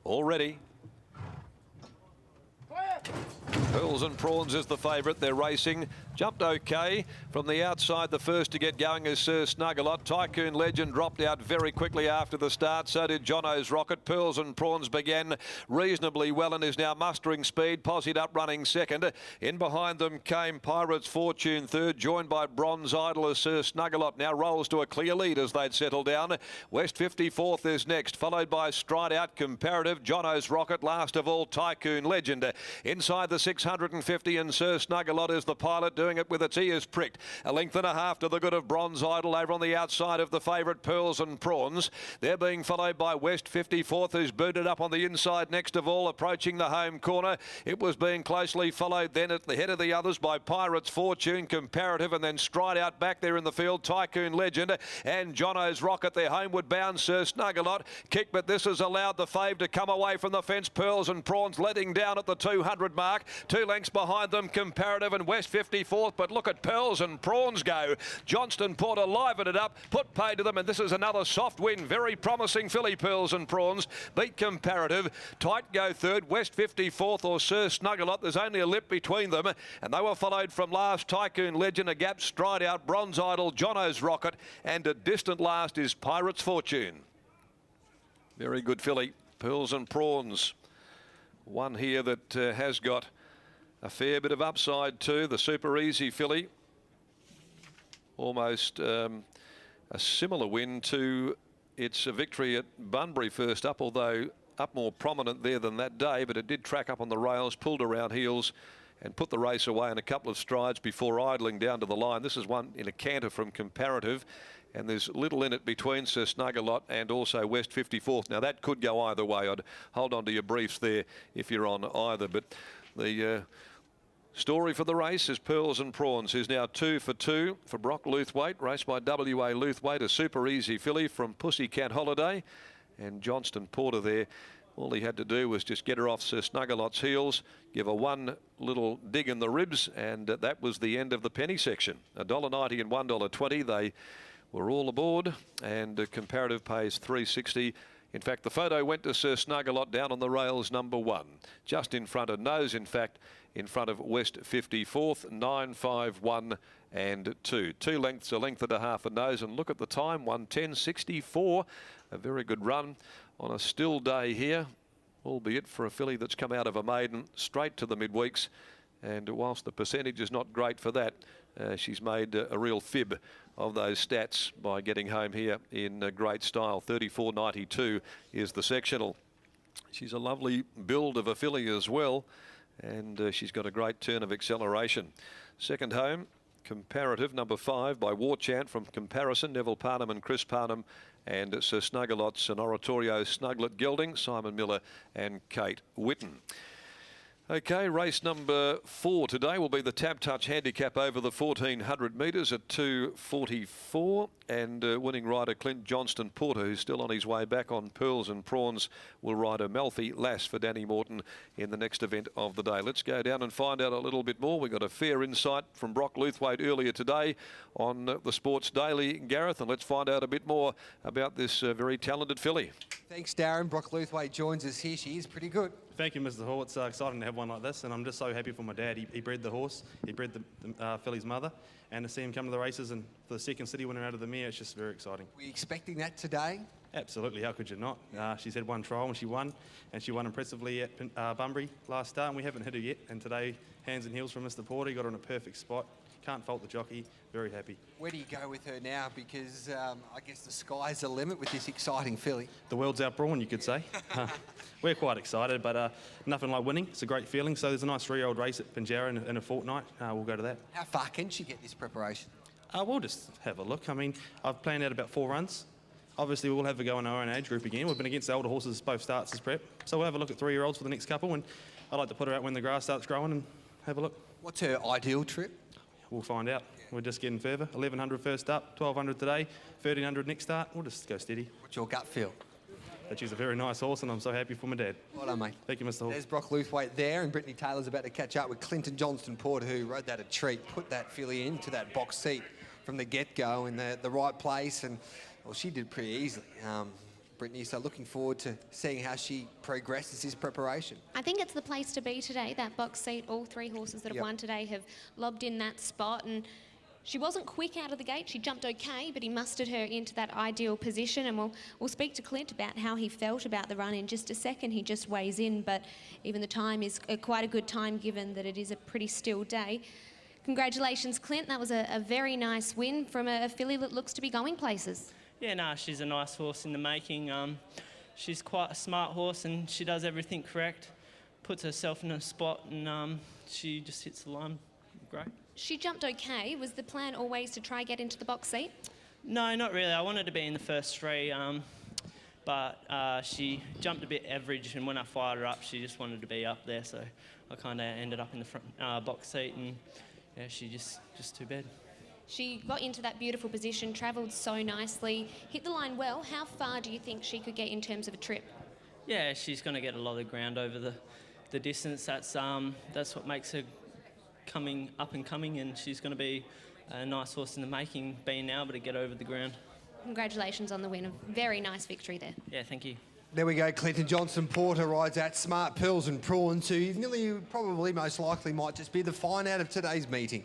already. Pearls and Prawns is the favourite. They're racing. Jumped okay. From the outside, the first to get going is Sir Snuggalot. Tycoon Legend dropped out very quickly after the start. So did Jono's Rocket. Pearls and Prawns began reasonably well and is now mustering speed. Posied up running second. In behind them came Pirate's Fortune third, joined by Bronze Idol as Sir Snuggalot now rolls to a clear lead as they'd settle down. West 54th is next, followed by Stride Out Comparative, Jono's Rocket, last of all Tycoon Legend. Inside the 650 and Sir Snuggalot is the pilot, doing it with its ears pricked. A length and a half to the good of Bronze Idol over on the outside of the favourite Pearls and Prawns. They're being followed by West 54th, who's booted up on the inside next of all, approaching the home corner. It was being closely followed then at the head of the others by Pirate's Fortune Comparative, and then Stride Out back there in the field, Tycoon Legend and Jono's Rocket. They're homeward bound. Sir Snuggalot kick, but this has allowed the fave to come away from the fence. Pearls and Prawns letting down at the 200 mark. 2 lengths behind them, Comparative and West 54th. But look at Pearls and Prawns go. Johnston Porter livened it up, put pay to them, and this is another soft win. Very promising filly, Pearls and Prawns. Beat Comparative. Tight go third, West 54th or Sir Snuggalot. There's only a lip between them, and they were followed from last Tycoon Legend, a gap, Stride Out, Bronze Idol, Jono's Rocket, and a distant last is Pirate's Fortune. Very good filly, Pearls and Prawns. One here that has got a fair bit of upside too, the Super Easy filly. Almost a similar win to its victory at Bunbury first up, although up more prominent there than that day, but it did track up on the rails, pulled around heels and put the race away in a couple of strides before idling down to the line. This is one in a canter from Comparative, and there's little in it between Sir Snuggalot and also West 54th. Now that could go either way. I'd hold on to your briefs there if you're on either, but the story for the race is Pearls and Prawns, who's now 2 for 2 for Brock Luthwaite, raced by WA Luthwaite, a Super Easy filly from Pussycat Holiday, and Johnston Porter there. All he had to do was just get her off Sir Snuggalot's heels, give her one little dig in the ribs, and that was the end of the penny section. $1.90 and $1.20. They were all aboard, and Comparative pays $3.60. In fact, the photo went to Sir Snuggalot down on the rails, number 1, just in front of nose, in fact, in front of West 54th, 9, 5, 1 and 2. 2 lengths, a length and a half a nose, and look at the time, 1:10.64. A very good run on a still day here, albeit for a filly that's come out of a maiden straight to the midweeks. And whilst the percentage is not great for that, she's made a real fib of those stats by getting home here in great style. 34.92 is the sectional. She's a lovely build of a filly as well, and she's got a great turn of acceleration. Second home, Comparative, number 5 by War Chant from Comparison, Neville Parnham and Chris Parnham, and Sir Snuggalot's and Oratorio Snuglet Gelding, Simon Miller and Kate Whitten. Okay, race number 4 today will be the Tab Touch Handicap over the 1400 metres at 2:44, and winning rider Clint Johnston Porter, who's still on his way back on Pearls and Prawns, will ride a Malfi Lass for Danny Morton in the next event of the day. Let's go down and find out a little bit more. We got a fair insight from Brock Luthwaite earlier today on the Sports Daily, Gareth, and let's find out a bit more about this very talented filly. Thanks, Darren. Brock Luthwaite joins us here. She is pretty good. Thank you, Mr. Hall. It's exciting to have one like this, and I'm just so happy for my dad. He bred the horse, he bred the filly's mother, and to see him come to the races and for the second city winner out of the mare, it's just very exciting. Were you expecting that today? Absolutely, how could you not? She's had one trial and she won impressively at Bunbury last start, and we haven't hit her yet, and today, hands and heels from Mr. Porter, he got her in a perfect spot. Can't fault the jockey, very happy. Where do you go with her now? Because I guess the sky's the limit with this exciting filly. The world's our brawn, you could say. We're quite excited, but nothing like winning. It's a great feeling. So there's a nice 3-year-old race at Pinjarra in a fortnight. We'll go to that. How far can she get this preparation? We'll just have a look. I mean, I've planned out about 4 runs. Obviously, we'll have a go in our own age group again. We've been against the older horses both starts as prep. So we'll have a look at 3-year-olds for the next couple, and I'd like to put her out when the grass starts growing and have a look. What's her ideal trip? We'll find out. We're just getting further. 1100 first up, 1200 today, 1300 next start. We'll just go steady. What's your gut feel? That she's a very nice horse, and I'm so happy for my dad. Well done, mate. Thank you, Mr. Hall. There's Brock Luthwaite there, and Brittany Taylor's about to catch up with Clinton Johnston Porter, who rode that a treat, put that filly into that box seat from the get-go in the right place, and well, she did pretty easily. Brittany, so looking forward to seeing how she progresses his preparation. I think it's the place to be today, that box seat. All three horses that have won today have lobbed in that spot, and she wasn't quick out of the gate. She jumped okay, but he mustered her into that ideal position, and we'll speak to Clint about how he felt about the run in just a second. He just weighs in, but even the time is quite a good time given that it is a pretty still day. Congratulations, Clint. That was a very nice win from a filly that looks to be going places. Yeah, no, she's a nice horse in the making. She's quite a smart horse and she does everything correct, puts herself in a spot, and she just hits the line great. She jumped okay. Was the plan always to try get into the box seat? No, not really. I wanted to be in the first three, but she jumped a bit average, and when I fired her up, she just wanted to be up there, so I kind of ended up in the front box seat, and yeah, she just too bad. She got into that beautiful position, travelled so nicely, hit the line well. How far do you think she could get in terms of a trip? Yeah, she's going to get a lot of ground over the distance. That's what makes her coming up and coming, and she's going to be a nice horse in the making, being able to get over the ground. Congratulations on the win. A very nice victory there. Yeah, thank you. There we go. Clinton Johnson Porter rides out Smart Pearls and Prawns, who nearly probably most likely might just be the find out of today's meeting.